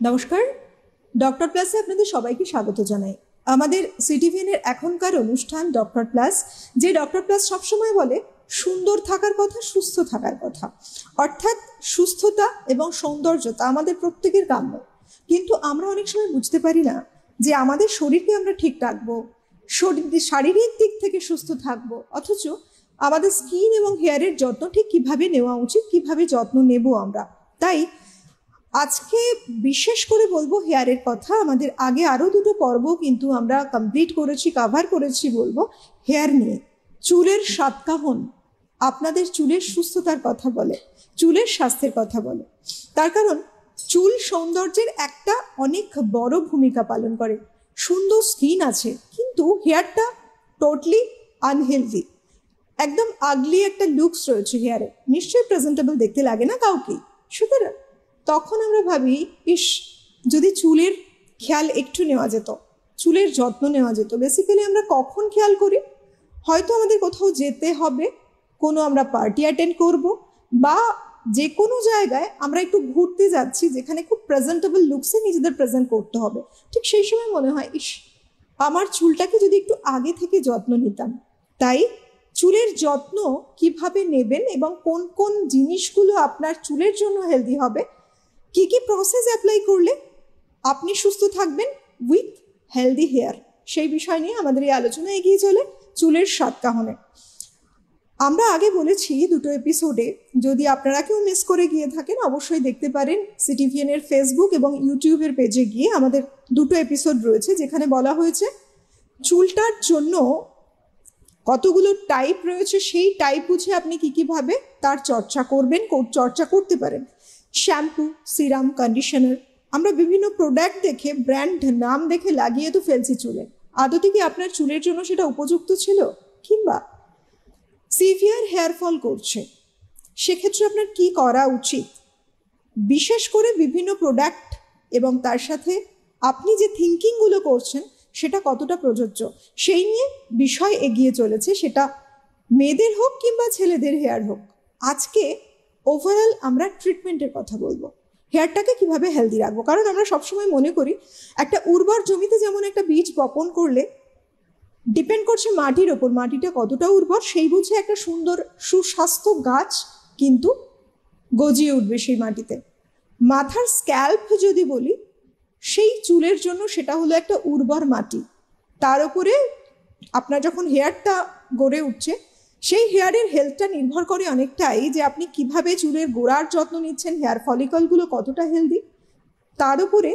নমস্কার, ডক্টর প্লাসে আপনাদের সবাইকে স্বাগত জানাই। আমাদের সিটিভিএন এর এখনকার অনুষ্ঠান ডক্টর প্লাস, যে ডক্টর প্লাস সবসময় বলে সুন্দর থাকার কথা, সুস্থ থাকার কথা, অর্থাৎ সুস্থতা এবং সৌন্দর্যতা আমাদের প্রত্যেকের কাম্য। কিন্তু আমরা অনেক সময় বুঝতে পারি না যে আমাদের শরীরকে আমরা ঠিক রাখবো, শারীরিক দিক থেকে সুস্থ থাকবো, অথচ আমাদের স্কিন এবং হেয়ারের যত্ন ঠিক কিভাবে নেওয়া উচিত, কিভাবে যত্ন নেব আমরা। তাই আজকে বিশেষ করে বলবো হেয়ারের কথা। আমাদের আগে আরো দুটো পর্ব কিন্তু আমরা কমপ্লিট করেছি, কভার করেছি বলবো হেয়ার নিয়ে। চুলের সাতকাহন আপনাদের চুলের সুস্থতার কথা বলে, চুলের স্বাস্থ্যের কথা বলে। তার কারণ চুল সৌন্দর্যের একটা অনেক বড় ভূমিকা পালন করে। সুন্দর স্কিন আছে কিন্তু হেয়ারটা টোটালি আনহেলদি, একদম আগলি একটা লুকস রয়েছে হেয়ারে, নিশ্চয়ই প্রেজেন্টেবল দেখতে লাগে না কাউকে। সুতরাং তখন আমরা ভাবি, ইস, যদি চুলের খেয়াল একটু নেওয়া যেত, চুলের যত্ন নেওয়া যেত। বেসিক্যালি আমরা কখন খেয়াল করি? হয়তো আমাদের কোথাও যেতে হবে, কোনো আমরা পার্টি অ্যাটেন্ড করব, বা যে কোনো জায়গায় আমরা একটু ঘুরতে যাচ্ছি যেখানে খুব প্রেজেন্টেবল লুকসে নিজেদের প্রেজেন্ট করতে হবে। ঠিক সেই সময় মনে হয়, ইস, আমার চুলটাকে যদি একটু আগে থেকে যত্ন নিতাম। তাই চুলের যত্ন কিভাবে নেবেন এবং কোন কোন জিনিসগুলো আপনার চুলের জন্য হেলদি হবে, কি কি প্রসেস অ্যাপ্লাই করলে আপনি সুস্থ থাকবেন উইথ হেলদি হেয়ার, সেই বিষয় নিয়ে আমাদের এই আলোচনা এগিয়ে চলে চুলের সাতকাহনে। আমরা আগে বলেছি দুটো এপিসোডে, যদি আপনারা কেউ মিস করে গিয়ে থাকেন অবশ্যই দেখতে পারেন সিটিভিএন এর ফেসবুক এবং ইউটিউবের পেজে গিয়ে। আমাদের দুটো এপিসোড রয়েছে যেখানে বলা হয়েছে চুলটার জন্য কতগুলো টাইপ রয়েছে, সেই টাইপ বুঝে আপনি কি কিভাবে তার চর্চা করবেন, চর্চা করতে পারেন। শ্যাম্পু, সিরাম, কন্ডিশনার, আমরা বিভিন্ন প্রোডাক্ট দেখে, ব্র্যান্ড নাম দেখে লাগিয়ে তো ফেলছি চুলে। আদতে কি আপনার চুলের জন্য সেটা উপযুক্ত ছিল? কিংবা সিভিয়ার হেয়ার ফল করছে, সেক্ষেত্রে আপনার কি করা উচিত? বিশেষ করে বিভিন্ন প্রোডাক্ট এবং তার সাথে আপনি যে থিঙ্কিংগুলো করছেন সেটা কতটা প্রযোজ্য, সেই নিয়ে বিষয় এগিয়ে চলেছে, সেটা মেয়েদের হোক কিংবা ছেলেদের হেয়ার হোক। আজকে ওভারঅল আমরা ট্রিটমেন্টের কথা বলবো, হেয়ারটাকে কিভাবে হেলদি রাখবো। কারণ আমরা সবসময় মনে করি একটা উর্বর জমিতে যেমন একটা বীজ বপন করলে ডিপেন্ড করছে মাটির ওপর, মাটিটা কতটা উর্বর, সেই বুঝে একটা সুন্দর সুস্বাস্থ্য গাছ কিন্তু গজিয়ে উঠবে সেই মাটিতে। মাথার স্ক্যাল্প যদি বলি, সেই চুলের জন্য সেটা হলো একটা উর্বর মাটি। তার উপরে আপনার যখন হেয়ারটা গড়ে উঠছে, সেই হেয়ারের হেলথটা নির্ভর করে অনেকটাই যে আপনি কিভাবে চুলের গোড়ার যত্ন নিচ্ছেন, হেয়ার ফলিকলগুলো কতটা হেলদি, তার উপরে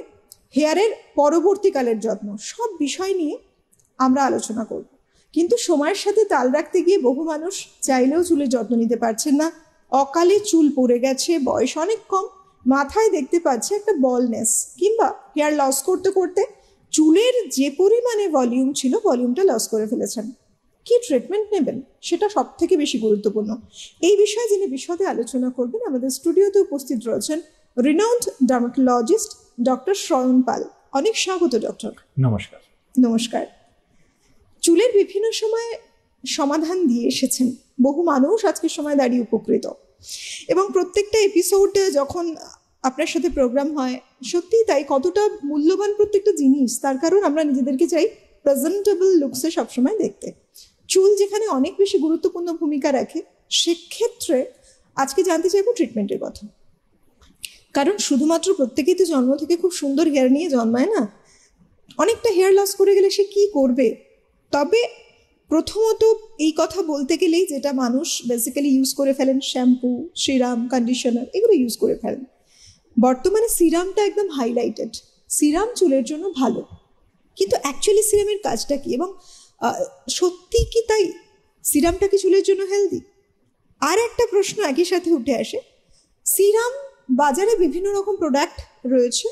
হেয়ারের পরবর্তীকালের যত্ন, সব বিষয় নিয়ে আমরা আলোচনা করব। কিন্তু সময়ের সাথে তাল রাখতে গিয়ে বহু মানুষ চাইলেও চুলের যত্ন নিতে পারছেন না, অকালে চুল পড়ে গেছে, বয়স অনেক কম, মাথায় দেখতে পাচ্ছে একটা বলনেস, কিংবা হেয়ার লস করতে করতে চুলের যে পরিমাণে ভলিউম ছিল ভলিউমটা লস করে ফেলেছেন। কি ট্রিটমেন্ট নেবেন সেটা সব থেকে বেশি গুরুত্বপূর্ণ। এই বিষয়ে যিনি বিশদে আলোচনা করবেন, আমাদের স্টুডিওতে উপস্থিত রয়েছেন রিনাউন্ড ডার্মাটোলজিস্ট ডক্টর শ্রয়ন পাল। অনেক স্বাগত ডক্টর। নমস্কার। নমস্কার। চুলের বিভিন্ন সময় সমাধান দিয়ে এসেছেন বহু মানুষ, আজকের সময় দাঁড়িয়ে উপকৃত। এবং প্রত্যেকটা এপিসোড যখন আপনার সাথে প্রোগ্রাম হয়, সত্যিই তাই, কতটা মূল্যবান প্রত্যেকটা জিনিস। তার কারণ আমরা নিজেদেরকে চাই প্রেজেন্টেবল লুকসে সবসময় দেখতে। চুল যেখানে অনেক বেশি গুরুত্বপূর্ণ ভূমিকা রাখে, সেক্ষেত্রে আজকে জানতে চাইবো ট্রিটমেন্টের কথা। কারণ শুধুমাত্র প্রত্যেকেই তো জন্ম থেকে খুব সুন্দর হেয়ার নিয়ে জন্মায় না, অনেকটা হেয়ার লস করে গেলে সে কি করবে। তবে প্রথমত এই কথা বলতে গেলেই যেটা মানুষ বেসিক্যালি ইউজ করে ফেলেন, শ্যাম্পু, সিরাম, কন্ডিশনার, এগুলো ইউজ করে ফেলেন। বর্তমানে সিরামটা একদম হাইলাইটেড, সিরাম চুলের জন্য ভালো, কিন্তু অ্যাকচুয়ালি সিরামের কাজটা কি, এবং সত্যি কি তাই সিরামটা কি চুলের জন্য হেলদি? আর একটা প্রশ্ন একই সাথে উঠে আসে, সিরাম বাজারে বিভিন্ন রকম প্রোডাক্ট রয়েছে,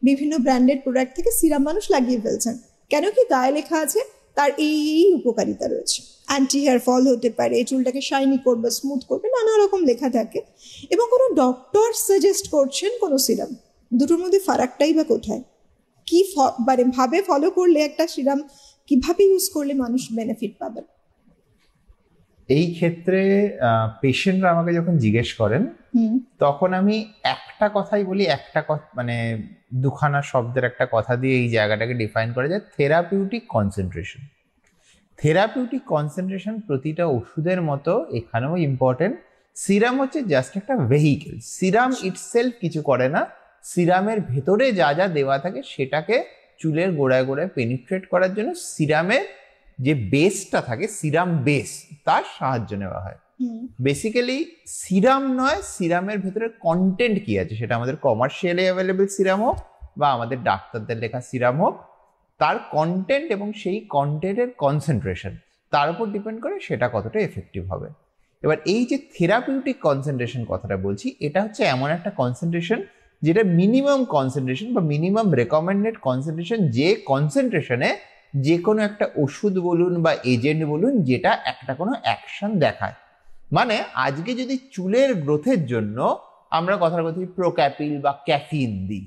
বিভিন্ন ব্র্যান্ডেড প্রোডাক্ট থেকে সিরাম মানুষ লাগিয়ে ফেলছেন। কেন কি? গায়ে লেখা আছে তার এই উপকারিতা রয়েছে, অ্যান্টি হেয়ার ফল হতে পারে, চুলটাকে শাইনি করবে, স্মুথ করবে, নানা রকম লেখা থাকে। এবং কোনো ডক্টর সাজেস্ট করছেন কোনো সিরাম। দুটোর মধ্যে ফারাকটাই বা কোথায়? কি ভাবে ফলো করলে একটা সিরাম কিভাবে ইউজ করলে মানুষ বেনিফিট পাবেন? এই ক্ষেত্রে পেশেন্টরা আমাকে যখন জিজ্ঞেস করেন, তখন আমি একটা কথাই বলি, মানে দুখানা শব্দের একটা কথা দিয়ে এই জায়গাটাকে ডিফাইন করা যায়, থেরাপিউটিক কনসেন্ট্রেশন। থেরাপিউটিক কনসেন্ট্রেশন প্রতিটা ওষুধের মতো এখানেও ইম্পর্টেন্ট। সিরাম হচ্ছে জাস্ট একটা ভেহিকেল, সিরাম ইটসেলফ কিছু করে না, সিরামের ভেতরে যা যা দেওয়া থাকে সেটাকে চুলের গোড়ায় গোড়ায় পেনিট্রেট করার জন্য সিরামের যে বেসটা থাকে, সিরাম বেস, তার সাহায্য নেওয়া হয়। বেসিক্যালি সিরাম নয়, সিরামের ভেতরে কন্টেন্ট কি আছে, সেটা আমাদের কমার্শিয়ালি অ্যাভেলেবল সিরাম হোক বা আমাদের ডাক্তারদের লেখা সিরাম হোক, তার কন্টেন্ট এবং সেই কন্টেন্টের কনসেন্ট্রেশন তার উপর ডিপেন্ড করে সেটা কতটা এফেক্টিভ হবে। এবার এই যে থেরাপিউটিক কনসেন্ট্রেশন কথাটা বলছি, এটা হচ্ছে এমন একটা কনসেন্ট্রেশন যেটা মিনিমাম কনসেন্ট্রেশন বা মিনিমাম রেকমেন্ডেড কনসেন্ট্রেশন, যে কনসেন্ট্রেশনে যে কোনো একটা ওষুধ বলুন বা এজেন্ট বলুন যেটা একটা কোনো অ্যাকশন দেখায়। মানে আজকে যদি চুলের গ্রোথের জন্য আমরা কথার কথা প্রোক্যাপিল বা ক্যাফিন দিই,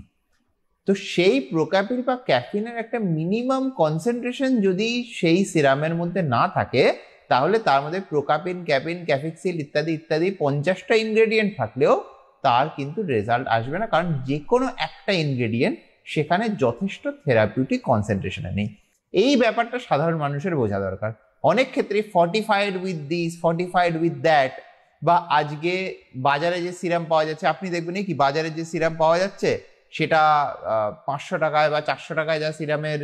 তো সেই প্রোক্যাপিল বা ক্যাফিনের একটা মিনিমাম কনসেন্ট্রেশন যদি সেই সিরামের মধ্যে না থাকে, তাহলে তার মধ্যে প্রোক্যাপিন, ক্যাফিন, ক্যাফিক্সিল ইত্যাদি ইত্যাদি 50টা ইনগ্রেডিয়েন্ট থাকলেও তার কিন্তু রেজাল্ট আসবে না, কারণ যে কোনো একটা ইনগ্রেডিয়েন্ট সেখানে যথেষ্ট থেরাপিউটিক কনসেন্ট্রেশনে নেই। এই ব্যাপারটা সাধারণ মানুষের বোঝা দরকার। অনেক ক্ষেত্রে fortified with this, fortified with that, বা আজকে বাজারে যে সিরাম পাওয়া যাচ্ছে, আপনি দেখবেন কি বাজারে যে সিরাম পাওয়া যাচ্ছে সেটা 500 টাকায় বা 400 টাকায় যা সিরামের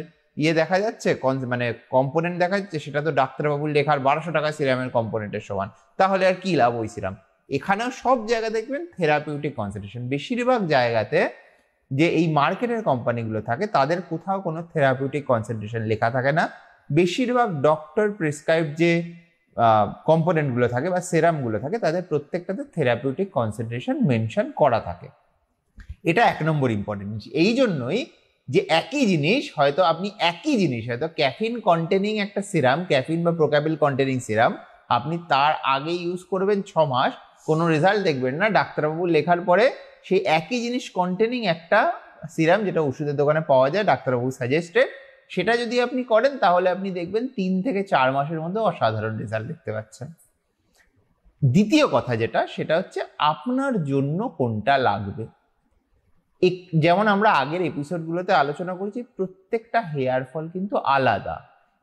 দেখা যাচ্ছে, মানে কম্পোনেন্ট দেখা যাচ্ছে, সেটা তো ডাক্তারবাবুর লেখার 1200 টাকায় সিরামের কম্পোনেন্টের সমান। তাহলে আর কি লাভ ওই সিরাম? এখানেও সব জায়গা দেখবেন থেরাপিউটিক কনসেন্ট্রেশন। বেশিরভাগ জায়গাতে যে এই মার্কেটের কোম্পানিগুলো থাকে তাদের কোথাও কোনো থেরাপিউটিক কনসেন্ট্রেশন লেখা থাকে না। বেশিরভাগ ডক্টর প্রেসক্রাইব যে কম্পোনেন্টগুলো থাকে বা সেরামগুলো থাকে তাদের প্রত্যেকটাতে থেরাপিউটিক কনসেন্ট্রেশন মেনশন করা থাকে। এটা 1 নম্বর ইম্পর্টেন্ট। এই জন্যই যে একই জিনিস হয়তো ক্যাফিন কন্টেনিং একটা সিরাম, ক্যাফিন বা প্রোক্যাপিল কন্টেনিং সিরাম আপনি তার আগে ইউজ করবেন 6 মাস, কোনো রেজাল্ট দেখবেন না। ডাক্তারবাবু লেখার পরে সেই একই জিনিস কন্টেনিং একটা সিরাম যেটা ওষুধের দোকানে পাওয়া যায়, ডাক্তারবাবু সাজেস্টেড, সেটা যদি আপনি করেন তাহলে আপনি দেখবেন 3 থেকে 4 মাসের মধ্যে অসাধারণ রেজাল্ট দেখতে পাচ্ছেন। দ্বিতীয় কথা যেটা, সেটা হচ্ছে আপনার জন্য কোনটা লাগবে। যেমন আমরা আগের এপিসোডগুলোতে আলোচনা করেছি, প্রত্যেকটা হেয়ার ফল কিন্তু আলাদা।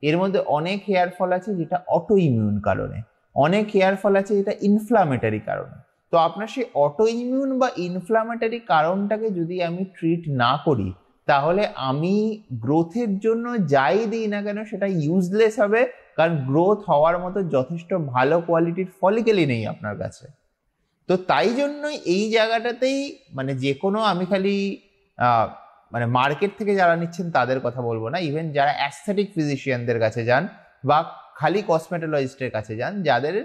এর মধ্যে অনেক হেয়ার ফল আছে যেটা অটো ইমিউন কারণে, অনেক হেয়ার ফল আছে যেটা ইনফ্লামেটারি কারণে। তো আপনার সেই অটো ইমিউন বা ইনফ্লামেটারি কারণটাকে যদি আমি ট্রিট না করি, তাহলে আমি গ্রোথের জন্য যাই দিই না কেন সেটা ইউজলেস হবে, কারণ গ্রোথ হওয়ার মতো যথেষ্ট ভালো কোয়ালিটির ফলিকেলই নেই আপনার কাছে। তো তাই জন্যই এই জায়গাটাতেই মানে যে কোনো, আমি খালি মানে মার্কেট থেকে যারা নিচ্ছেন তাদের কথা বলবো না, ইভেন যারা অ্যাস্থেটিক ফিজিশিয়ানদের কাছে যান বা খালি কসমেটোলজিস্টের কাছে যান, যাদের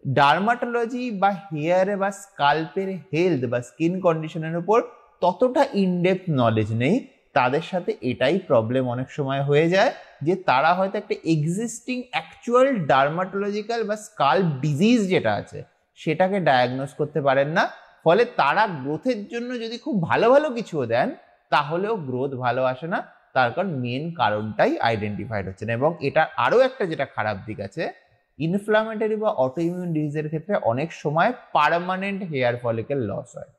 ডার্মাটোলজি বা হেয়ারে বা স্কাল্পের হেলথ বা স্কিন কন্ডিশনের উপর ততটা ইনডেপথ নলেজ নেই, তাদের সাথে এটাই প্রবলেম অনেক সময় হয়ে যায় যে তারা হয়তো একটা এক্সিস্টিং অ্যাকচুয়াল ডার্মাটোলজিক্যাল বা স্কাল্প ডিজিজ যেটা আছে সেটাকে ডায়াগনোজ করতে পারেন না। ফলে তারা গ্রোথের জন্য যদি খুব ভালো ভালো কিছুও দেন তাহলেও গ্রোথ ভালো আসে না, তার কারণ মেন কারণটাই আইডেন্টিফাইড হচ্ছে না। এবং এটা আরও একটা যেটা খারাপ দিক আছে, ইনফ্লামেটরি বা অটোইমিউন ডিজিজের ক্ষেত্রে অনেক সময় পার্মানেন্ট হেয়ার ফলিকেল লস হয়।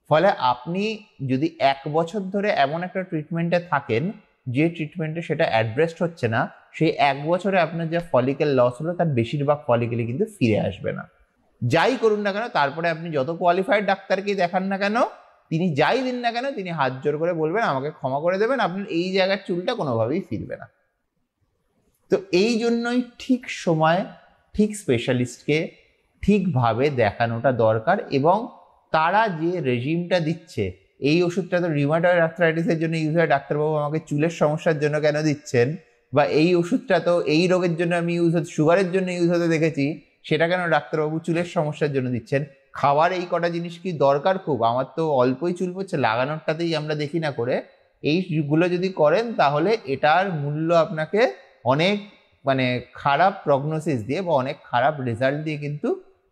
ফলে আপনি যদি 1 বছর ধরে এমন একটা ট্রিটমেন্টে থাকেন যে ট্রিটমেন্টে সেটা অ্যাড্রেসড হচ্ছে না, সেই 1 বছরে আপনার যে ফলিকেল লস হলো তার বেশিরভাগ ফলিকেলই কিন্তু ফিরে আসবে না। যাই করুন না কেন, তারপরে আপনি যত কোয়ালিফাইড ডাক্তারকেই দেখান না কেন, তিনি যাই দিন না কেন, তিনি হাত জোর করে বলবেন আমাকে ক্ষমা করে দেবেন, আপনার এই জায়গার চুলটা কোনোভাবেই ফিরবে না। তো এই জন্যই ঠিক সময় ঠিক স্পেশালিস্টকে ঠিকভাবে দেখানোটা দরকার। এবং তারা যে রেজিমটা দিচ্ছে, এই ওষুধটা তো রিউমাটয়েড আর্থ্রাইটিসের জন্য ইউজ হয়, ডাক্তারবাবু আমাকে চুলের সমস্যার জন্য কেন দিচ্ছেন, বা এই ওষুধটা তো এই রোগের জন্য আমি সুগারের জন্য ইউজ হতে দেখেছি, সেটা কেন ডাক্তারবাবু চুলের সমস্যার জন্য দিচ্ছেন। খাওয়ার এই কটা জিনিস কি দরকার খুব? আমার তো অল্পই চুল পড়ছে, লাগানোরটাতেই আমরা দেখি না করে। এইগুলো যদি করেন তাহলে এটার মূল্য আপনাকে অনেক মানে খারাপ প্রগনোসিস দিয়ে বা অনেক খারাপ রেজাল্ট দিয়ে কিন্তু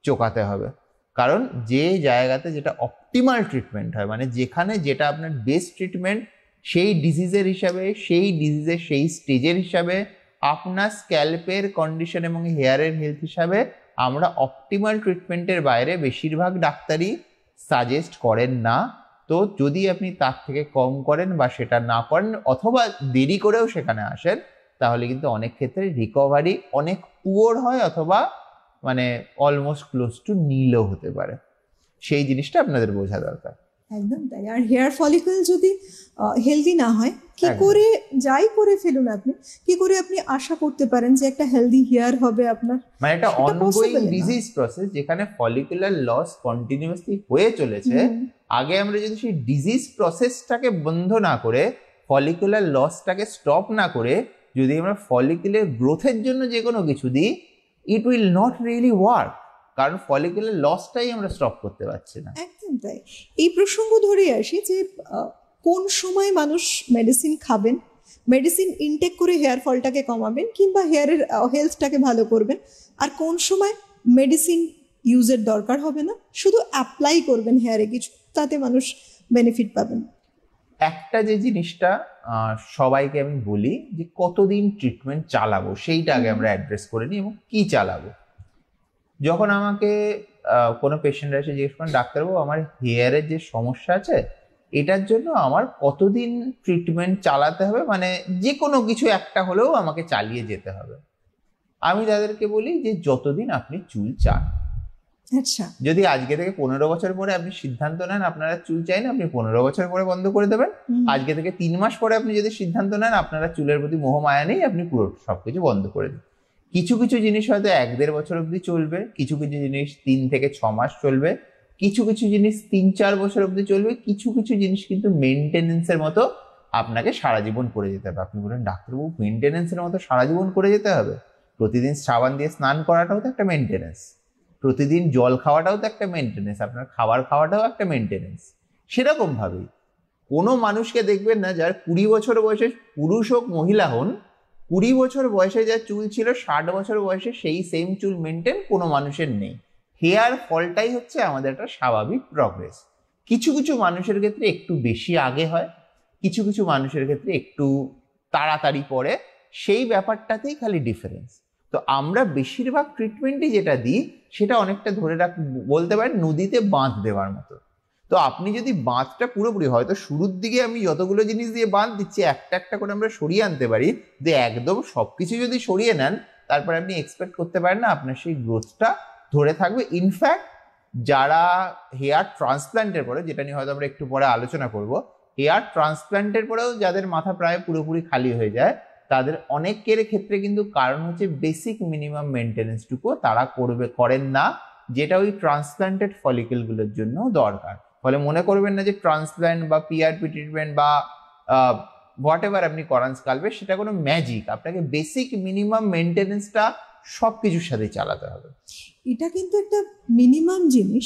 চোকাতে হবে। কারণ যে জায়গাতে যেটা অপটিমাল ট্রিটমেন্ট হয়, মানে যেখানে যেটা আপনার বেস্ট ট্রিটমেন্ট, সেই ডিজিজের হিসাবে, সেই ডিজিজের সেই স্টেজের হিসাবে, আপনার স্ক্যাল্পের কন্ডিশন এবং হেয়ারের হেলথ হিসাবে আমরা অপটিমাল ট্রিটমেন্টের বাইরে বেশিরভাগ ডাক্তারই সাজেস্ট করেন না। তো যদি আপনি তার থেকে কম করেন বা সেটা না করেন অথবা দেরি করেও সেখানে আসেন, তাহলে কিন্তু অনেক ক্ষেত্রে রিকভারি অনেক পুয়ার হয় অথবা মানে অলমোস্ট ক্লোজ টু নীলও হতে পারে। সেই জিনিসটা আপনাদের বোঝা দরকার। একদম তাই। আর হেয়ার ফলিকল যদি হেলদি না হয়, কি একদম। করে যাই করে ফেলুন আপনি, কি করে আপনি আশা করতে পারেন যে একটা হেলদি হেয়ার হবে আপনার? মানে একটা সেটা অনগোয়িং possible না। ডিজিজ প্রসেস যেখানে ফলিকুলার লস কন্টিনিউয়াসলি হয়ে চলেছে। আগে আমরা যদি সেই ডিজিজ প্রসেসটাকে বন্ধ না করে, ফলিকুলার লসটাকে স্টপ না করে যদি আমরা ফলিকুলার গ্রোথের জন্য যে কোনো কিছু দিই, it will not really work, কারণ ফলিকুলার লসটাই আমরা স্টপ করতে পারছি না। একদম তাই। এই প্রসঙ্গ ধরে আসি যে কোন সময় মানুষ মেডিসিন খাবেন, মেডিসিন ইনটেক করে হেয়ার ফলটাকে কমাবেন কিংবা হেয়ারের হেলথটাকে ভালো করবেন, আর কোন সময় মেডিসিন ইউজের দরকার হবে না, শুধু অ্যাপ্লাই করবেন হেয়ারে কিছু, তাতে মানুষ বেনিফিট পাবেন। একটা যে জিনিসটা সবাইকে আমি বলি যে কতদিন ট্রিটমেন্ট চালাবো সেইটা আগে আমরা অ্যাড্রেস করে নিই, এবং কি চালাবো। যখন আমাকে কোনো পেশেন্টরা এসে জিজ্ঞেস করেন, ডাক্তারবাবু আমার হেয়ারের যে সমস্যা আছে এটার জন্য আমার কতদিন ট্রিটমেন্ট চালাতে হবে, মানে যে কোনো কিছু একটা হলেও আমাকে চালিয়ে যেতে হবে, আমি তাদেরকে বলি যে যতদিন আপনি চুল চান। আচ্ছা। যদি আজকে থেকে 15 বছর পরে আপনি সিদ্ধান্ত নেন আপনারা চুল চাই না, আপনি 15 বছর পরে বন্ধ করে দেবেন। আজকে থেকে 3 মাস পরে আপনি যদি সিদ্ধান্ত নেন আপনারা চুলের প্রতি মোহমায়া নেই, আপনি পুরো সবকিছু বন্ধ করে দিন। কিছু কিছু জিনিস হয়তো 1-1.5 বছর অবধি চলবে, কিছু কিছু জিনিস 3 থেকে 6 মাস চলবে, কিছু কিছু জিনিস 3-4 বছর অবধি চলবে, কিছু কিছু জিনিস কিন্তু মেনটেনেন্সের মতো আপনাকে সারা জীবন করে যেতে হবে। আপনি বলেন ডাক্তারবাবু মেনটেনেন্সের মতো সারা জীবন করে যেতে হবে? প্রতিদিন সাবান দিয়ে স্নান করাটাও তো একটা মেনটেনেন্স, প্রতিদিন জল খাওয়াটাও তো একটা মেনটেনেন্স, আপনার খাবার খাওয়াটাও একটা মেনটেনেন্স। সেরকম ভাবেই কোনো মানুষকে দেখবেন না যার 20 বছর বয়সে, পুরুষ হোক মহিলা হন, 20 বছর বয়সে যা চুল ছিল 60 বছর বয়সে সেই সেম চুল মেনটেন কোনো মানুষের নেই। হেয়ার ফলটাই হচ্ছে আমাদের একটা স্বাভাবিক প্রগ্রেস। কিছু কিছু মানুষের ক্ষেত্রে একটু বেশি আগে হয়, কিছু কিছু মানুষের ক্ষেত্রে একটু তাড়াতাড়ি পড়ে, সেই ব্যাপারটাতেই খালি ডিফারেন্স। তো আমরা বেশিরভাগ ট্রিটমেন্টই যেটা দিই সেটা অনেকটা ধরে বলতে পারেন নদীতে বাঁধ দেওয়ার মতো। তো আপনি যদি বাঁধটা পুরোপুরি, হয়তো শুরুর দিকে আমি যতগুলো জিনিস দিয়ে বাঁধ দিচ্ছি একটা একটা করে আমরা সরিয়ে আনতে পারি, যে একদম সবকিছু যদি সরিয়ে নেন তারপর আপনি এক্সপেক্ট করতে পারেন না আপনার সেই গ্রোথটা ধরে থাকবে। ইনফ্যাক্ট যারা হেয়ার ট্রান্সপ্ল্যান্টের পরে, যেটা নিয়ে হয়তো আমরা একটু পরে আলোচনা করব, হেয়ার ট্রান্সপ্ল্যান্টের পরেও যাদের মাথা প্রায় পুরোপুরি খালি হয়ে যায়, তাদের অনেকের ক্ষেত্রে কিন্তু কারণ হচ্ছে বেসিক মিনিমাম মেনটেনেন্সটুকু তারা করেন না, যেটা ওই ট্রান্সপ্ল্যান্টেড ফলিকেলগুলোর জন্য দরকার। ফলে মনে করবেন না যে ট্রান্সপ্ল্যান্ট বা পিআরপি ট্রিটমেন্ট বা হোয়াট এভার আপনি করান স্কাল্পে, সেটা কোনো ম্যাজিক। আপনাকে বেসিক মিনিমাম মেনটেনেন্সটা সব কিছুর সাথে চালাতে হবে। এটা কিন্তু একটা মিনিমাম জিনিস,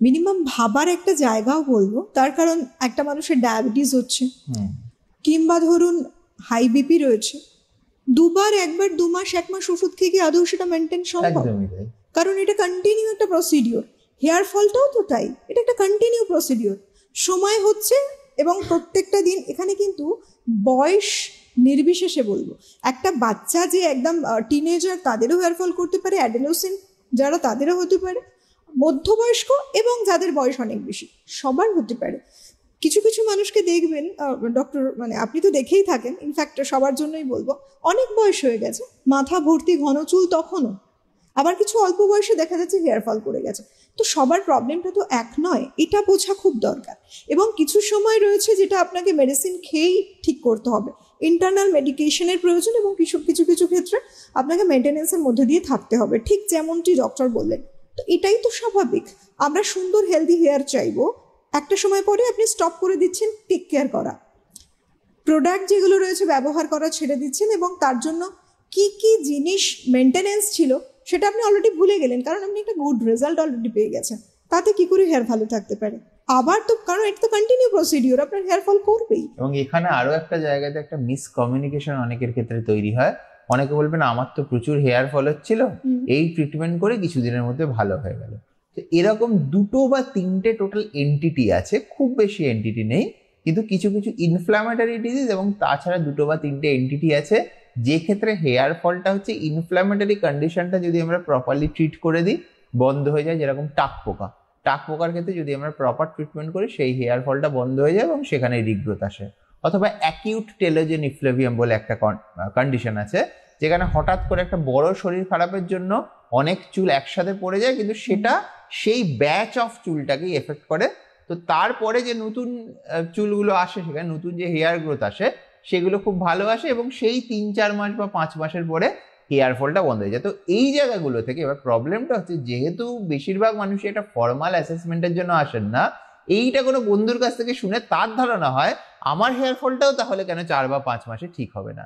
মিনিমাম ভাবার একটা জায়গাও বলবো। তার কারণ একটা মানুষের ডায়াবেটিস হচ্ছে, কিংবা ধরুন হাই বিপি রয়েছে, দুবার একবার 2 মাস 1 মাস ওষুধ খেয়ে কি আদৌ সেটা মেনটেন সম্ভব? একদমই তাই। কারণ এটা কন্টিনিউ একটা প্রসিডিওর। হেয়ার ফলটাও তো তাই, এটা একটা কন্টিনিউ প্রসিডিওর, সময় হচ্ছে এবং প্রত্যেকটা দিন। এখানে কিন্তু বয়স নির্বিশেষে বলবো, একটা বাচ্চা যে একদম টিনেজার তাদেরও হেয়ার ফল করতে পারে, অ্যাডোলেসেন্ট যারা তাদেরও হতে পারে, মধ্যবয়স্ক এবং যাদের বয়স অনেক বেশি সবার হতে পারে। কিছু কিছু মানুষকে দেখবেন ডক্টর, মানে আপনি তো দেখেই থাকেন, ইনফ্যাক্ট সবার জন্যই বলবো, অনেক বয়স হয়ে গেছে, মাথা ভর্তি ঘন চুল তখনও, আবার কিছু অল্প বয়সে দেখা যাচ্ছে হেয়ার ফল করে গেছে। তো সবার প্রবলেমটা তো এক নয়, এটা বোঝা খুব দরকার। এবং কিছু সময় রয়েছে যেটা আপনাকে মেডিসিন খেয়েই ঠিক করতে হবে, ইন্টারনাল মেডিকেশনের প্রয়োজন, এবং কিছু কিছু কিছু ক্ষেত্রে আপনাকে মেনটেনেন্সের মধ্যে দিয়ে থাকতে হবে, ঠিক যেমনটি ডক্টর বললেন। তো এটাই তো স্বাভাবিক। আমরা সুন্দর হেলদি হেয়ার চাইবো, একটা সময় পরে আপনি স্টপ করে দিচ্ছেন টেক কেয়ার করা, প্রোডাক্ট যেগুলো রয়েছে ব্যবহার করা ছেড়ে দিচ্ছেন, এবং তার জন্য কি কি জিনিস মেনটেনেন্স ছিল সেটা আপনি অলরেডি ভুলে গেলেন, কারণ আপনি একটা গুড রেজাল্ট অলরেডি পেয়ে গেছেন। তাতে কি করে হেয়ার ভালো থাকতে পারে? আবার তো, কারণ এটা তো কন্টিনিউ প্রসিডিওর, আপনার হেয়ার ফল করবেই। এবং এখানে আরো একটা জায়গাতে একটা মিসকমিউনিকেশন অনেকের ক্ষেত্রে তৈরি হয়। অনেকে বলবেন আমার তো প্রচুর হেয়ার ফল হচ্ছিল, এই ট্রিটমেন্ট করে কিছুদিনের মধ্যে ভালো হয়ে গেল। তো এরকম 2 বা 3টে টোটাল এন্টিটি আছে, খুব বেশি এন্টিটি নেই, কিন্তু কিছু কিছু ইনফ্ল্যামেটরি ডিজিজ এবং তাছাড়া 2 বা 3টে এন্টিটি আছে যে ক্ষেত্রে হেয়ার ফলটা হচ্ছে ইনফ্ল্যামেটরি কন্ডিশনটা যদি আমরা প্রপারলি ট্রিট করে দিই বন্ধ হয়ে যায়। যেরকম টাক পোকা, টাক পোকার ক্ষেত্রে যদি আমরা প্রপার ট্রিটমেন্ট করি সেই হেয়ার ফলটা বন্ধ হয়ে যায় এবং সেখানে রিগ্রোথ আসে। অথবা অ্যাকিউট টেলোজেন ইফ্লেভিয়াম বলে একটা কন্ডিশন আছে, যেখানে হঠাৎ করে একটা বড় শরীর খারাপের জন্য অনেক চুল একসাথে পড়ে যায়, কিন্তু সেটা সেই ব্যাচ অফ চুলটাকেই এফেক্ট করে। তো তারপরে যে নতুন চুলগুলো আসে, সেখানে নতুন যে হেয়ার গ্রোথ আসে সেগুলো খুব ভালো আসে এবং সেই 3-4 মাস বা 5 মাসের পরে হেয়ার ফলটা বন্ধ হয়ে যায়। তো এই জায়গাগুলো থেকে এবার প্রবলেমটা হচ্ছে, যেহেতু বেশিরভাগ মানুষই এটা ফর্মাল অ্যাসেসমেন্টের জন্য আসেন না, এইটা কোনো বন্ধুর কাছ থেকে শুনে তার ধারণা হয় আমার হেয়ার ফলটাও তাহলে কেন 4 বা 5 মাসে ঠিক হবে না।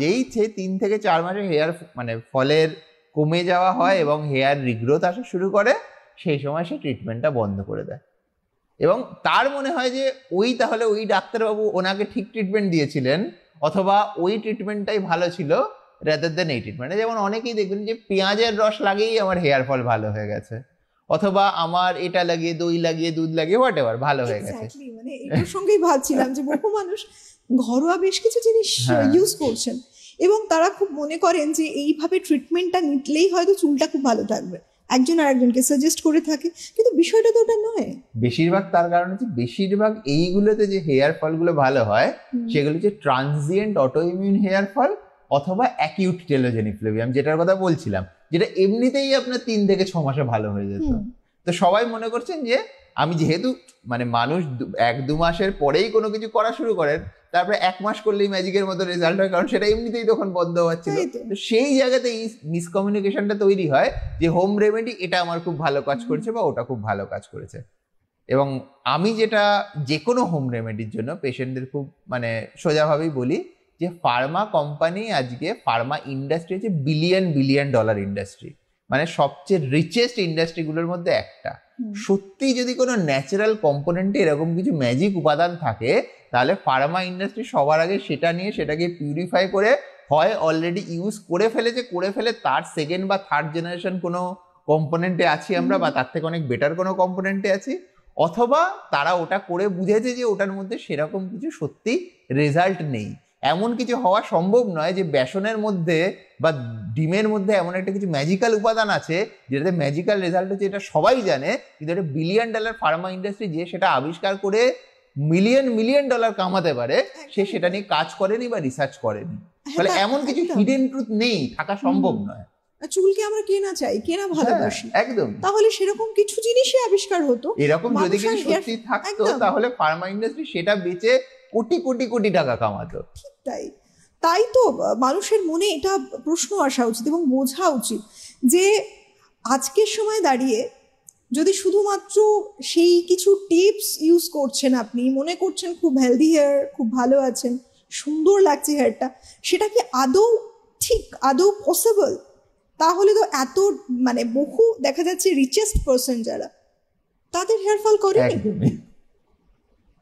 যেই 3 থেকে 4 মাসে হেয়ার মানে ফলের কমে যাওয়া হয় এবং হেয়ার রিগ্রোথ আসা শুরু করে, সেই সময় সে ট্রিটমেন্টটা বন্ধ করে দেয় এবং তার মনে হয় যে তাহলে ওই ডাক্তারবাবু ওনাকে ঠিক ট্রিটমেন্ট দিয়েছিলেন, অথবা ওই ট্রিটমেন্টটাই ভালো ছিল রাদার দেন এই ট্রিটমেন্টে। যেমন অনেকেই দেখবেন যে পেঁয়াজের রস লাগিয়েই আমার হেয়ার ফল ভালো হয়ে গেছে, অথবা আমার এটা লাগিয়ে, দই লাগিয়ে, দুধ লাগিয়ে, হোয়াট এভার ভালো হয়ে গেছে। মানে এটার সঙ্গেই ভাবছিলাম যে বহু মানুষ ঘরোয়া বেশ কিছু জিনিস ইউজ করছেন এবং তারা খুব মনে করেন যে এইভাবে ট্রিটমেন্টটা নিলেই হয়তো চুলটা খুব ভালো থাকবে, একজন আর একজনকে সাজেস্ট করে থাকে, কিন্তু বিষয়টা তো ওটা নয়। বেশিরভাগ তার কারণ হচ্ছে বেশিরভাগ এইগুলোতে যে হেয়ার ফলগুলো ভালো হয় সেগুলো হচ্ছে ট্রানজিয়েন্ট অটোইমিউন হেয়ার ফল অথবা অ্যাকিউট টেলোজেন ইফ্লেভিয়াম, যেটার কথা বলছিলাম, যেটা এমনিতেই আপনার 3 থেকে 6 মাসে ভালো হয়ে যেত। তো সবাই মনে করছেন যে আমি যেহেতু মানে মানুষ 1-2 মাসের পরেই কোনো কিছু করা শুরু করেন, তারপরে 1 মাস করলেই ম্যাজিকের মতো রেজাল্ট হয়, কারণ সেটা এমনিতেই তখন বন্ধ হচ্ছিল। তো সেই জায়গাতে এই মিসকমিউনিকেশনটা তৈরি হয় যে হোম রেমেডি এটা আমার খুব ভালো কাজ করেছে বা ওটা খুব ভালো কাজ করেছে। এবং আমি যেটা যে কোনো হোম রেমেডির জন্য পেশেন্টদের খুব মানে সোজাভাবেই বলি যে ফার্মা কোম্পানি আজকে, ফার্মা ইন্ডাস্ট্রি হচ্ছে বিলিয়ন ডলার ইন্ডাস্ট্রি, মানে সবচেয়ে রিচেস্ট ইন্ডাস্ট্রিগুলোর মধ্যে একটা। সত্যি যদি কোনো ন্যাচারাল কম্পোনেন্টে এরকম কিছু ম্যাজিক উপাদান থাকে, তাহলে ফার্মা ইন্ডাস্ট্রি সবার আগে সেটা নিয়ে সেটাকে পিউরিফাই করে হয় অলরেডি ইউজ করে ফেলে তার সেকেন্ড বা থার্ড জেনারেশন কোনো কম্পোনেন্টে আছি আমরা, বা তার থেকে অনেক বেটার কোনো কম্পোনেন্টে আছি, অথবা তারা ওটা করে বুঝেছে যে ওটার মধ্যে সেরকম কিছু সত্যি রেজাল্ট নেই। এমন কিছু হওয়া সম্ভব নয় যে বেসনের মধ্যে বা ডিমের মধ্যে এমন একটা কিছু ম্যাজিক্যাল উপাদান আছে যেটাতে ম্যাজিক্যাল রেজাল্ট হচ্ছে, এটা সবাই জানে, কিন্তু একটা বিলিয়ন ডলার ফার্মা ইন্ডাস্ট্রি যে সেটা আবিষ্কার করে মিলিয়ন ডলার কামাতে পারে, সে সেটা নিয়ে কাজ করেনি বা রিসার্চ করেনি। তাহলে এমন কিছু হিডেন ট্রুথ নেই, থাকা সম্ভব নয়। চুলকে আমরা কেনা চাই, কেনা ভালোবাসি, একদম। তাহলে সেরকম কিছু জিনিসই আবিষ্কার হতো। এরকম যদি কিছু সত্যি থাকতো তাহলে ফার্মা ইন্ডাস্ট্রি সেটা বেচে কোটি টাকা কামাতো। ঠিক তাই তো মানুষের মনে এটা প্রশ্ন আসা উচিত এবং বোঝা উচিত যে আজকের সময় দাঁড়িয়ে যদি শুধুমাত্র সেই কিছু টিপস ইউজ করছেন, আপনি মনে করছেন খুব হেলদি হেয়ার, খুব ভালো আছেন, সুন্দর লাগছে হেয়ারটা, সেটা কি আদৌ ঠিক, আদৌ পসিবল? তাহলে তো এত মানে বহু দেখা যাচ্ছে রিচেস্ট পার্সন যারা, তাদের হেয়ার ফল করেনি,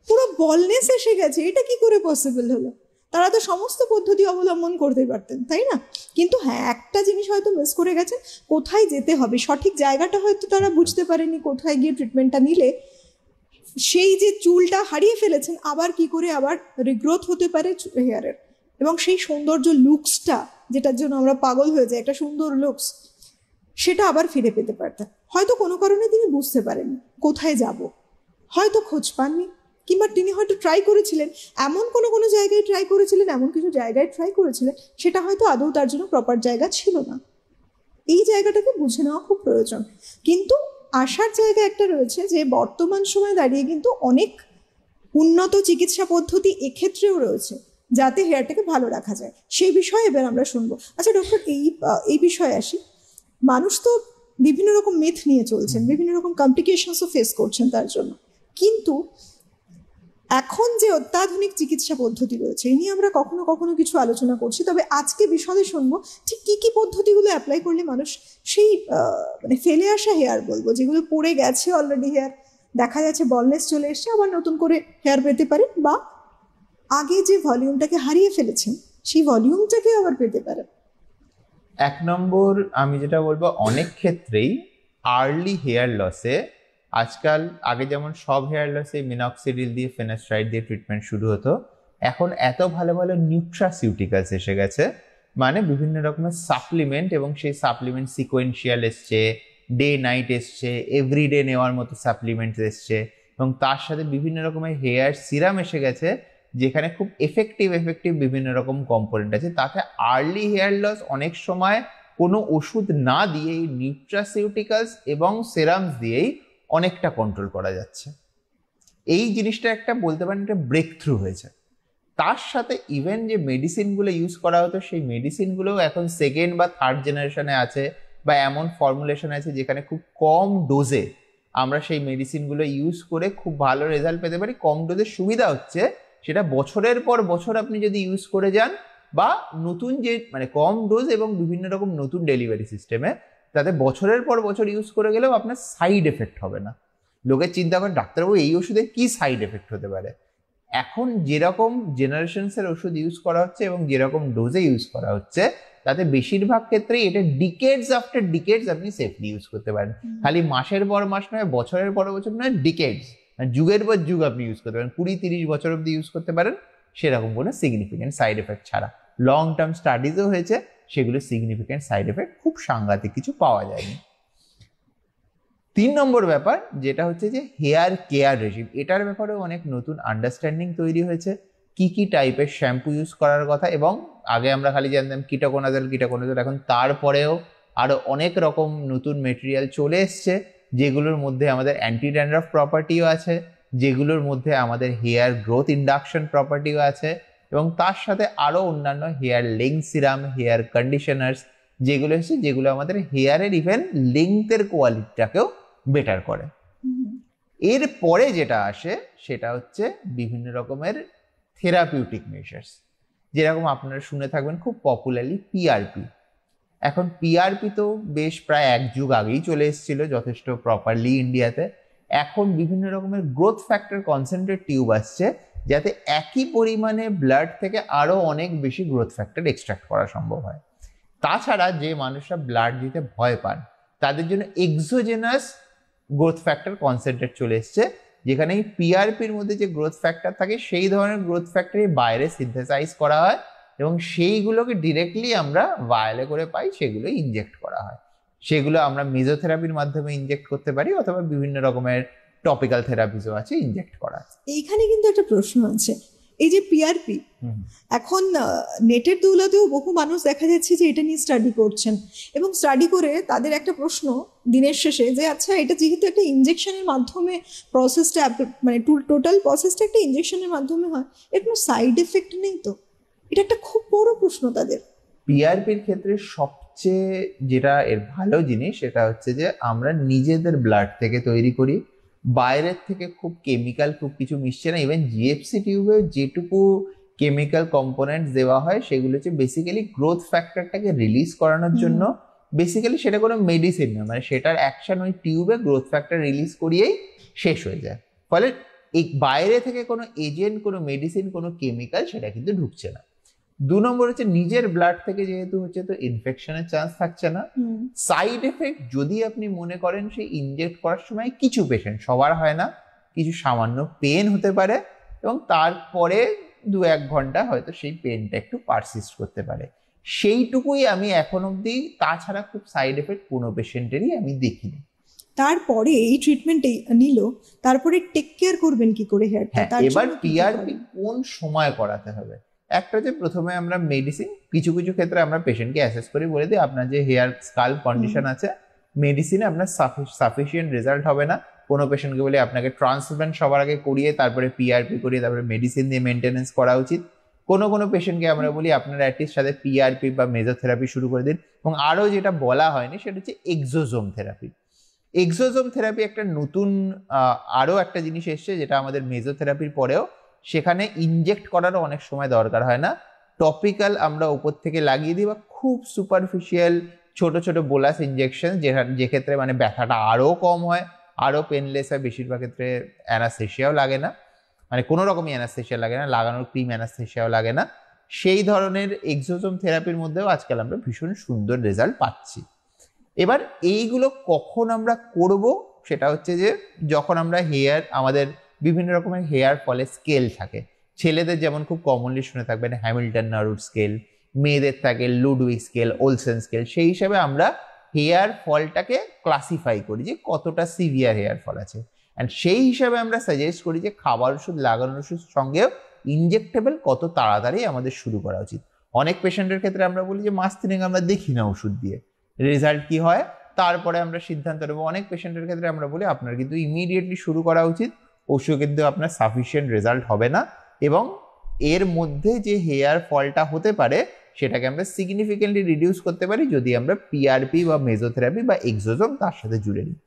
পুরো বলনেস এসে গেছে, এটা কি করে পসিবল হলো? তারা তো সমস্ত পদ্ধতি অবলম্বন করতে পারতেন, তাই না? কিন্তু হ্যাঁ, একটা জিনিস হয়তো মিস করে গেছেন, কোথায় যেতে হবে সঠিক জায়গাটা হয়তো তারা বুঝতে পারেনি, কোথায় গিয়ে ট্রিটমেন্টটা নিলে সেই যে চুলটা হারিয়ে ফেলেছেন আবার কি করে আবার রিগ্রোথ হতে পারে হেয়ারের, এবং সেই সৌন্দর্য লুকসটা যেটার জন্য আমরা পাগল হয়ে যাই, একটা সুন্দর লুকস, সেটা আবার ফিরে পেতে পারতেন। হয়তো কোনো কারণে তিনি বুঝতে পারেননি কোথায় যাব, হয়তো খোঁজ পাননি, কিংবা তিনি হয়তো ট্রাই করেছিলেন, এমন কোনো জায়গায় ট্রাই করেছিলেন, এমন কিছু জায়গায় ট্রাই করেছিলেন, সেটা হয়তো আদৌ তার জন্য প্রপার জায়গা ছিল না। এই জায়গাটাকে বুঝে নেওয়া খুব প্রয়োজন। কিন্তু আসার জায়গা একটা রয়েছে যে বর্তমান সময় দাঁড়িয়ে কিন্তু অনেক উন্নত চিকিৎসা পদ্ধতি এক্ষেত্রেও রয়েছে যাতে হেয়ারটাকে ভালো রাখা যায়, সেই বিষয়ে এবার আমরা শুনবো। আচ্ছা ডক্টর, এই বিষয়ে আসি। মানুষ তো বিভিন্ন রকম মিথ নিয়ে চলছেন, বিভিন্ন রকম কমপ্লিকেশনসও ফেস করছেন তার জন্য, কিন্তু এখন যে অত্যাধুনিক চিকিৎসা পদ্ধতি রয়েছে এই নিয়ে আমরা কখনো কিছু আলোচনা করছি, তবে আজকে বিশদে শুনবো ঠিক কি পদ্ধতিগুলো অ্যাপ্লাই করলে মানুষ সেই মানে ফেলে আসা হেয়ার বলবো, যেগুলো পড়ে গেছে অলরেডি হেয়ার, দেখা যাচ্ছে বলনেস চলে এসছে, আবার নতুন করে হেয়ার পেতে পারে, বা আগে যে ভলিউমটাকে হারিয়ে ফেলেছেন সেই ভলিউমটাকে আবার পেতে পারে। 1 নম্বর আমি যেটা বলবো, অনেক ক্ষেত্রেই আর্লি হেয়ার লসে আজকাল, আগে যেমন সব হেয়ার লসে মিনক্সিডিল দিয়ে, ফিনাস্ট্রাইড দিয়ে ট্রিটমেন্ট শুরু হতো, এখন এত ভালো নিউট্রাসিউটিক্যালস এসে গেছে, মানে বিভিন্ন রকমের সাপ্লিমেন্ট, এবং সেই সাপ্লিমেন্ট সিকোয়েন্সিয়াল এসছে, ডে নাইট এসছে, এভরিডে নেওয়ার মতো সাপ্লিমেন্টস এসছে, এবং তার সাথে বিভিন্ন রকমের হেয়ার সিরাম এসে গেছে যেখানে খুব এফেক্টিভ বিভিন্ন রকম কম্পোনেন্ট আছে। তাতে আর্লি হেয়ার লস অনেক সময় কোনো ওষুধ না দিয়েই নিউট্রাসিউটিক্যালস এবং সেরামস দিয়েই অনেকটা কন্ট্রোল করা যাচ্ছে। এই জিনিসটা একটা বলতে পারেন একটা ব্রেক থ্রু হয়েছে। তার সাথে ইভেন যে মেডিসিনগুলো ইউজ করা হতো সেই মেডিসিনগুলোও এখন সেকেন্ড বা থার্ড জেনারেশনে আছে, বা এমন ফর্মুলেশন আছে যেখানে খুব কম ডোজে আমরা সেই মেডিসিনগুলো ইউজ করে খুব ভালো রেজাল্ট পেতে পারি। কম ডোজের সুবিধা হচ্ছে সেটা বছরের পর বছর আপনি যদি ইউজ করে যান, বা নতুন যে মানে কম ডোজ এবং বিভিন্ন রকম নতুন ডেলিভারি সিস্টেমে, তাতে বছরের পর বছর ইউজ করে গেলেও আপনার সাইড এফেক্ট হবে না। লোকের চিন্তা করেন ডাক্তারবাবু এই ওষুধের কি সাইড এফেক্ট হতে পারে। এখন যেরকম জেনারেশনসের ওষুধ ইউজ করা হচ্ছে এবং যেরকম ডোজে ইউজ করা হচ্ছে, তাতে বেশিরভাগ ক্ষেত্রেই এটা ডিকেডস আফটার ডিকেডস আপনি সেফলি ইউজ করতে পারেন। খালি মাসের পর মাস নয়, বছরের পর বছর নয়, ডিকেডস, যুগের পর যুগ আপনি ইউজ করতে পারেন, 20-30 বছর অব্দি ইউজ করতে পারেন, সেরকম কোনো সিগনিফিকেন্ট সাইড এফেক্ট ছাড়া। লং টার্ম স্টাডিজও হয়েছে, সেগুলো সিগনিফিকেন্ট সাইড এফেক্ট খুব সাংঘাতিক কিছু পাওয়া যায়নি। 3 নম্বর ব্যাপার যেটা হচ্ছে যে হেয়ার কেয়ার রেজিম, এটার ব্যাপারেও অনেক নতুন আন্ডারস্ট্যান্ডিং তৈরি হয়েছে। কি কি টাইপের শ্যাম্পু ইউজ করার কথা, এবং আগে আমরা খালি জানতাম কিটোকোনাজল, এখন তারপরেও আরো অনেক রকম নতুন মেটেরিয়াল চলে এসছে, যেগুলোর মধ্যে আমাদের অ্যান্টি ড্যান্ড্রাফ প্রপার্টিও আছে, যেগুলোর মধ্যে আমাদের হেয়ার গ্রোথ ইন্ডাকশন প্রপার্টিও আছে, এবং তার সাথে আরো অন্যান্য হেয়ার লেংথ সিরাম, হেয়ার কন্ডিশনার্স যেগুলো এসেছে, যেগুলো আমাদের হেয়ারের ইভেন লেংথের কোয়ালিটিটাকেও বেটার করে। এর পরে যেটা আসে সেটা হচ্ছে বিভিন্ন রকমের থেরাপিউটিক মেজার্স, যেরকম আপনারা শুনে থাকবেন খুব পপুলারলি পিআরপি। এখন পিআরপি তো বেশ প্রায় 1 যুগ আগেই চলে এসেছিল যথেষ্ট প্রপারলি ইন্ডিয়াতে। এখন বিভিন্ন রকমের গ্রোথ ফ্যাক্টর কনসেন্ট্রেট টিউব আসছে, যাতে একই পরিমাণে ব্লাড থেকে আরো অনেক বেশি গ্রোথ ফ্যাক্টর এক্সট্রাক্ট করা সম্ভব হয়। তাছাড়া যে মানুষরা ব্লাড দিতে ভয় পান, তাদের জন্য এক্সোজেনাস গ্রোথ ফ্যাক্টর কনসেন্ট্রেট চলে এসছে, যেখানে এই পিআরপির মধ্যে যে গ্রোথ ফ্যাক্টর থাকে সেই ধরনের গ্রোথ ফ্যাক্টরই বাইরে সিনথেসাইজ করা হয়, এবং সেইগুলোকে ডিরেক্টলি আমরা ভায়ালে করে পাই, সেগুলো ইনজেক্ট করা হয়। সেগুলো আমরা মেজোথেরাপির মাধ্যমে ইনজেক্ট করতে পারি, অথবা বিভিন্ন রকমের টপিক্যাল থেরাপিসও আছে ইনজেক্ট করা। এইখানে কিন্তু একটা প্রশ্ন আছে, এই যে পিআরপি এখন নেটের দৌলতেও বহু মানুষ দেখা যাচ্ছে যে এটা নিয়ে স্টাডি করছেন, এবং স্টাডি করে তাদের একটা প্রশ্ন দিনের শেষে যে আচ্ছা এটা যেহেতু একটা ইনজেকশনের মাধ্যমে প্রসেসটা, মানে টোটাল প্রসেসটা একটা ইনজেকশনের মাধ্যমে হয়, এর কোনো সাইড এফেক্ট নেই তো? এটা একটা খুব বড় প্রশ্ন তাদের। পিআরপির ক্ষেত্রে সবচেয়ে যেটা এর ভালো জিনিস সেটা হচ্ছে যে আমরা নিজেদের ব্লাড থেকে তৈরি করি, বাইরের থেকে খুব কেমিক্যাল খুব কিছু মিশছে না। ইভেন জিএফসি টিউবে যেটুকু কেমিক্যাল কম্পোনেন্টস দেওয়া হয় সেগুলো হচ্ছে বেসিক্যালি গ্রোথ ফ্যাক্টরটাকে রিলিজ করানোর জন্য। বেসিক্যালি সেটা কোনো মেডিসিন না, মানে সেটার অ্যাকশন ওই টিউবে গ্রোথ ফ্যাক্টর রিলিজ করিয়েই শেষ হয়ে যায়। ফলে এই বাইরে থেকে কোনো এজেন্ট, কোনো মেডিসিন, কোনো কেমিক্যাল সেটা কিন্তু ঢুকছে না। 2 নম্বর হচ্ছে নিজের ব্লাড থেকে যেহেতু হচ্ছে, তো ইনফেকশনের চান্স থাকছে না। সাইড এফেক্ট যদি আপনি মনে করেন সেই ইনজেক্ট করার সময় কিছু পেশেন্ট, সবার হয় না, কিছু সামান্য পেন হতে পারে, এবং তারপরে 2-1 ঘন্টা হয়তো সেই পেনটা একটু পারসিস্ট করতে পারে, সেইটুকুই আমি এখন অব্দি। তাছাড়া খুব সাইড এফেক্ট কোনো পেশেন্টেরই আমি দেখিনি। তারপরে এই ট্রিটমেন্ট নিল, তারপরে টেক কেয়ার করবেন কি করে হেয়ারটা? এবার পিআরপি কোন সময় করাতে হবে? একটা যে প্রথমে আমরা মেডিসিন, কিছু কিছু ক্ষেত্রে আমরা পেশেন্টকে অ্যাসেস করে বলে দিই আপনার যে হেয়ার স্কাল্প কন্ডিশন আছে, মেডিসিনে আপনার সাফিসিয়েন্ট রেজাল্ট হবে না। কোনো পেশেন্টকে বলে আপনাকে ট্রান্সপ্লান্ট সবার আগে করিয়ে তারপরে পিআরপি করিয়ে তারপরে মেডিসিন দিয়ে মেনটেনেন্স করা উচিত। কোনো কোনো পেশেন্টকে আমরা বলি আপনারা অ্যাটলিস্ট সাথে পিআরপি বা মেজোথেরাপি শুরু করে দিন। এবং আরও যেটা বলা হয়নি সেটা হচ্ছে এক্সোজোম থেরাপি। এক্সোজোম থেরাপি একটা নতুন আরও একটা জিনিস এসছে, যেটা আমাদের মেজোথেরাপির পরেও, সেখানে ইনজেক্ট করারও অনেক সময় দরকার হয় না, টপিক্যাল আমরা উপর থেকে লাগিয়ে দিই, বা খুব সুপারফিশিয়াল ছোট ছোট বোলাস ইনজেকশন, যে ক্ষেত্রে মানে ব্যথাটা আরও কম হয়, আরও পেনলেস হয়। বেশিরভাগ ক্ষেত্রে অ্যানাস্থেশিয়াও লাগে না, মানে কোনো রকমই অ্যানাস্থেশিয়া লাগে না, লাগানোর ক্রিম অ্যানাস্থেশিয়াও লাগে না। সেই ধরনের এক্সোজোম থেরাপির মধ্যেও আজকাল আমরা ভীষণ সুন্দর রেজাল্ট পাচ্ছি। এবার এইগুলো কখন আমরা করব সেটা হচ্ছে যে যখন আমরা আমাদের বিভিন্ন রকমের হেয়ার ফলে স্কেল থাকে। ছেলেদের যেমন খুব কমনলি শুনে থাকবেন হ্যামিল্টন নারুট স্কেল, মেয়েদের থাকে লুডউইক স্কেল, ওলসেন স্কেল। সেই হিসাবে আমরা হেয়ার ফলটাকে ক্লাসিফাই করি যে কতটা সিভিয়ার হেয়ার ফল আছে, অ্যান্ড সেই হিসাবে আমরা সাজেস্ট করি যে খাবার ওষুধ লাগানোর ওষুধ সঙ্গেও ইনজেক্টেবল কত তাড়াতাড়ি আমাদের শুরু করা উচিত। অনেক পেশেন্টের ক্ষেত্রে আমরা বলি যে মাস 3 আমরা দেখি না ওষুধ দিয়ে রেজাল্ট কি হয়, তারপরে আমরা সিদ্ধান্ত নেবো। অনেক পেশেন্টের ক্ষেত্রে আমরা বলি আপনার কিন্তু ইমিডিয়েটলি শুরু করা উচিত, ওষুধ কিন্তু আপনার সাফিসিয়েন্ট রেজাল্ট হবে না, এবং এর মধ্যে যে হেয়ার ফলটা হতে পারে সেটাকে আমরা সিগনিফিকেন্টলি রিডিউস করতে পারি যদি আমরা পিআরপি বা মেজোথেরাপি বা এক্সোজোম তার সাথে জুড়ে নিই।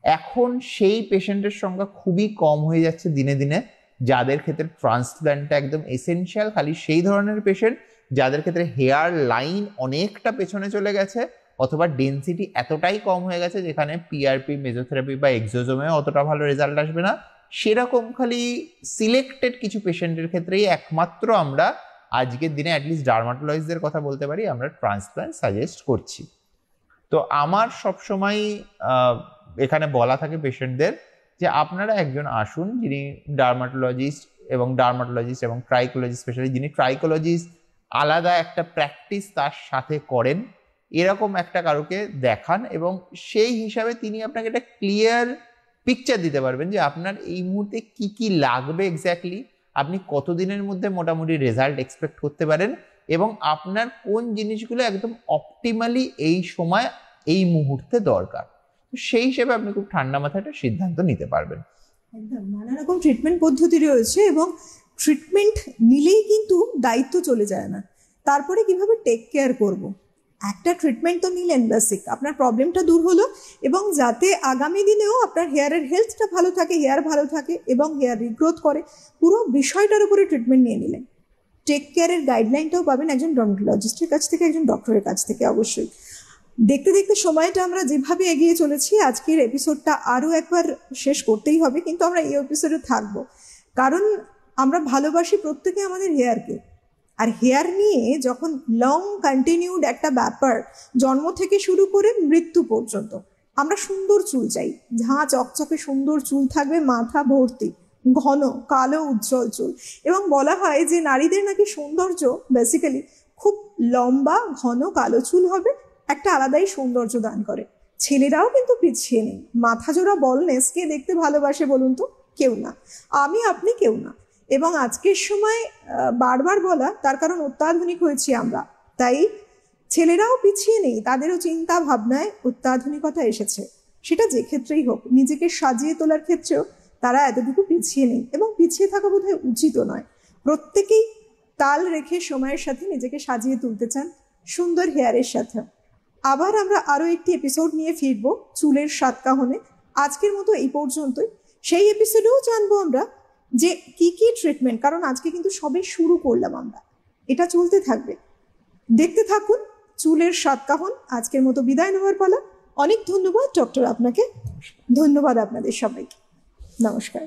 এখন সেই পেশেন্টের সংখ্যা খুবই কম হয়ে যাচ্ছে দিনে দিনে, যাদের ক্ষেত্রে ট্রান্সপ্ল্যান্টটা একদম এসেনশিয়াল। খালি সেই ধরনের পেশেন্ট যাদের ক্ষেত্রে হেয়ার লাইন অনেকটা পেছনে চলে গেছে অথবা ডেনসিটি এতটাই কম হয়ে গেছে যেখানে পিআরপি মেজোথেরাপি বা এক্সোজোমে অতটা ভালো রেজাল্ট আসবে না, সেরকম খালি সিলেক্টেড কিছু পেশেন্টের ক্ষেত্রেই একমাত্র আমরা আজকের দিনে অ্যাটলিস্ট ডার্মাটোলজিস্টদের কথা বলতে পারি আমরা ট্রান্সপ্ল্যান্ট সাজেস্ট করছি। তো আমার সবসময় এখানে বলা থাকে পেশেন্টদের যে আপনারা একজন আসুন যিনি ডার্মাটোলজিস্ট এবং ট্রাইকোলজিস্ট, স্পেশালি যিনি ট্রাইকোলজিস্ট আলাদা একটা প্র্যাকটিস তার সাথে করেন, এরকম একটা কারোকে দেখান, এবং সেই হিসাবে তিনি আপনাকে একটা ক্লিয়ার পিকচার দিতে পারবেন যে আপনার এই মুহূর্তে কি কি লাগবে এক্স্যাক্টলি, আপনি কতদিনের মধ্যে মোটামুটি রেজাল্ট এক্সপেক্ট করতে পারেন, এবং আপনার কোন জিনিসগুলো একদম অপটিমালি এই সময় এই মুহূর্তে দরকার। সেই হিসেবে আপনি খুব ঠান্ডা মাথায় একটা সিদ্ধান্ত নিতে পারবেন। একদম নানা রকম ট্রিটমেন্ট পদ্ধতি রয়েছে, এবং ট্রিটমেন্ট নিলেই কিন্তু দায়িত্ব চলে যায় না, তারপরে কিভাবে টেক কেয়ার করব। একটা ট্রিটমেন্ট তো নিলেন বেসিক, আপনার প্রবলেমটা দূর হলো, এবং যাতে আগামী দিনেও আপনার হেয়ারের হেলথটা ভালো থাকে, হেয়ার ভালো থাকে এবং হেয়ার রিগ্রোথ করে, পুরো বিষয়টার উপরে ট্রিটমেন্ট নিয়ে নিলেন। টেক কেয়ারের গাইডলাইনটাও পাবেন একজন ডার্মাটোলজিস্টের কাছ থেকে, একজন ডক্টরের কাছ থেকে অবশ্যই। দেখতে দেখতে সময়টা আমরা যেভাবে এগিয়ে চলেছি, আজকের এপিসোডটা আরও একবার শেষ করতেই হবে, কিন্তু আমরা এই এপিসোডে থাকবো কারণ আমরা ভালোবাসি প্রত্যেকে আমাদের হেয়ারকে। আর হেয়ার নিয়ে যখন লং কন্টিনিউড একটা ব্যাপার, জন্ম থেকে শুরু করে মৃত্যু পর্যন্ত আমরা সুন্দর চুল চাই, ঝাঁ চকচকে সুন্দর চুল থাকবে, মাথা ভর্তি ঘন কালো উজ্জ্বল চুল, এবং বলা হয় যে নারীদের নাকি সৌন্দর্য বেসিক্যালি খুব লম্বা ঘন কালো চুল হবে, একটা আলাদাই সৌন্দর্য দান করে। ছেলেরাও কিন্তু পিছিয়ে নেই, মাথা জোড়া বলনেস কে দেখতে ভালোবাসে বলুন তো? কেউ না, আমি আপনি কেউ না। এবং আজকের সময় বারবার বলা, তার কারণ অত্যাধুনিক হয়েছি আমরা, তাই ছেলেরাও পিছিয়ে নেই, তাদেরও চিন্তা ভাবনায় অত্যাধুনিকতা এসেছে, সেটা যে ক্ষেত্রেই হোক। নিজেকে সাজিয়ে তোলার ক্ষেত্রেও তারা এতটুকু পিছিয়ে নেই, এবং পিছিয়ে থাকা বোধহয় উচিত নয়। প্রত্যেকেই তাল রেখে সময়ের সাথে নিজেকে সাজিয়ে তুলতে চান সুন্দর হেয়ারের সাথে। আবার আমরা আরও একটি এপিসোড নিয়ে ফিরবো চুলের সাতকাহনে। আজকের মতো এই পর্যন্তই। সেই এপিসোডেও জানবো আমরা যে কি কি ট্রিটমেন্ট, কারণ আজকে কিন্তু সবে শুরু করলাম আমরা, এটা চলতে থাকবে। দেখতে থাকুন চুলের সাতকাহন। আজকের মতো বিদায় নেওয়ার পালা। অনেক ধন্যবাদ ডক্টর আপনাকে, ধন্যবাদ আপনাদের সবাইকে, নমস্কার।